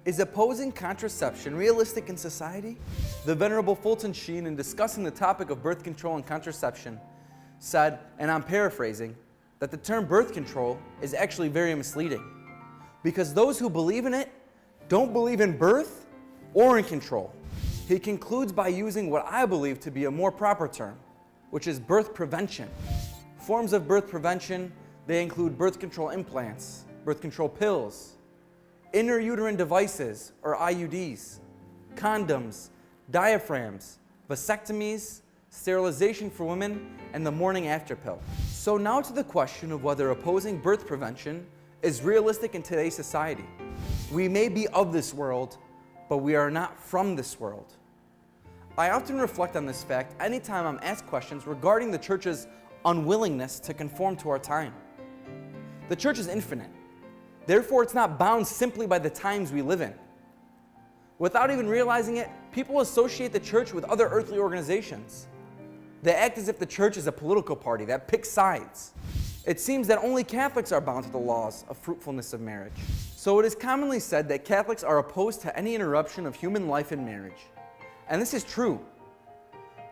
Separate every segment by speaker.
Speaker 1: Is opposing contraception realistic in society? The Venerable Fulton Sheen, in discussing the topic of birth control and contraception, said, and I'm paraphrasing, that the term birth control is actually very misleading, because those who believe in it don't believe in birth or in control. He concludes by using what I believe to be a more proper term, which is birth prevention. Forms of birth prevention, they include birth control implants, birth control pills, intrauterine devices or IUDs, condoms, diaphragms, vasectomies, sterilization for women, and the morning after pill. So now to the question of whether opposing birth prevention is realistic in today's society. We may be of this world, but we are not from this world. I often reflect on this fact anytime I'm asked questions regarding the church's unwillingness to conform to our time. The church is infinite. Therefore, it's not bound simply by the times we live in. Without even realizing it, people associate the church with other earthly organizations. They act as if the church is a political party that picks sides. It seems that only Catholics are bound to the laws of fruitfulness of marriage. So it is commonly said that Catholics are opposed to any interruption of human life in marriage. And this is true.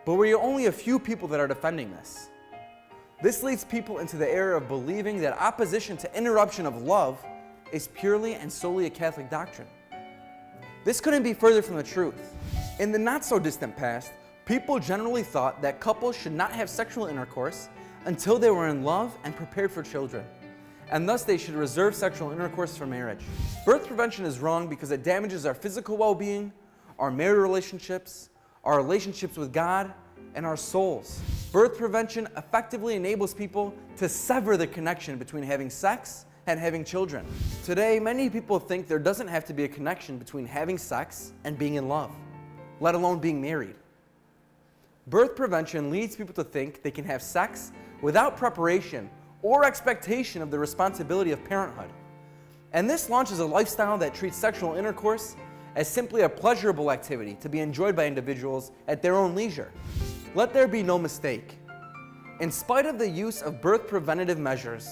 Speaker 1: But we are only a few people that are defending this. This leads people into the error of believing that opposition to interruption of love is purely and solely a Catholic doctrine. This couldn't be further from the truth. In the not so distant past, people generally thought that couples should not have sexual intercourse until they were in love and prepared for children, and thus they should reserve sexual intercourse for marriage. Birth prevention is wrong because it damages our physical well-being, our marital relationships, our relationships with God, and our souls. Birth prevention effectively enables people to sever the connection between having sex and having children. Today, many people think there doesn't have to be a connection between having sex and being in love, let alone being married. Birth prevention leads people to think they can have sex without preparation or expectation of the responsibility of parenthood. And this launches a lifestyle that treats sexual intercourse as simply a pleasurable activity to be enjoyed by individuals at their own leisure. Let there be no mistake. In spite of the use of birth preventative measures,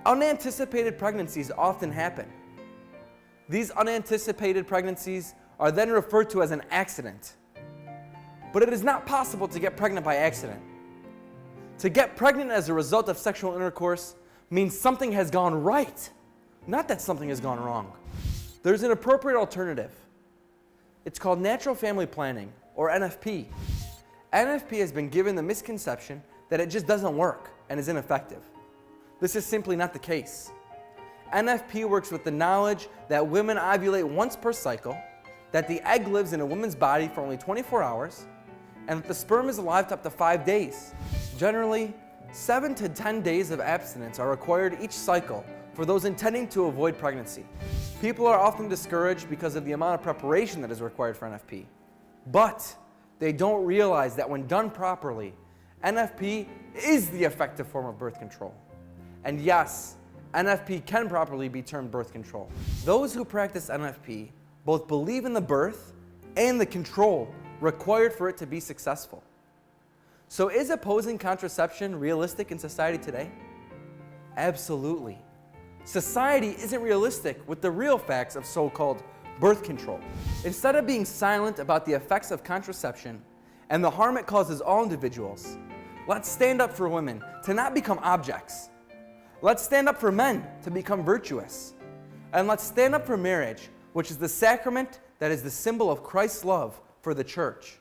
Speaker 1: unanticipated pregnancies often happen. These unanticipated pregnancies are then referred to as an accident. But it is not possible to get pregnant by accident. To get pregnant as a result of sexual intercourse means something has gone right, not that something has gone wrong. There's an appropriate alternative. It's called natural family planning, or NFP. NFP has been given the misconception that it just doesn't work and is ineffective. This is simply not the case. NFP works with the knowledge that women ovulate once per cycle, that the egg lives in a woman's body for only 24 hours, and that the sperm is alive to up to 5 days. Generally, 7 to 10 days of abstinence are required each cycle for those intending to avoid pregnancy. People are often discouraged because of the amount of preparation that is required for NFP. But they don't realize that when done properly, NFP is the effective form of birth control. And yes, NFP can properly be termed birth control. Those who practice NFP both believe in the birth and the control required for it to be successful. So is opposing contraception realistic in society today? Absolutely. Society isn't realistic with the real facts of so-called birth control. Instead of being silent about the effects of contraception and the harm it causes all individuals, let's stand up for women to not become objects. Let's stand up for men to become virtuous. And let's stand up for marriage, which is the sacrament that is the symbol of Christ's love for the church.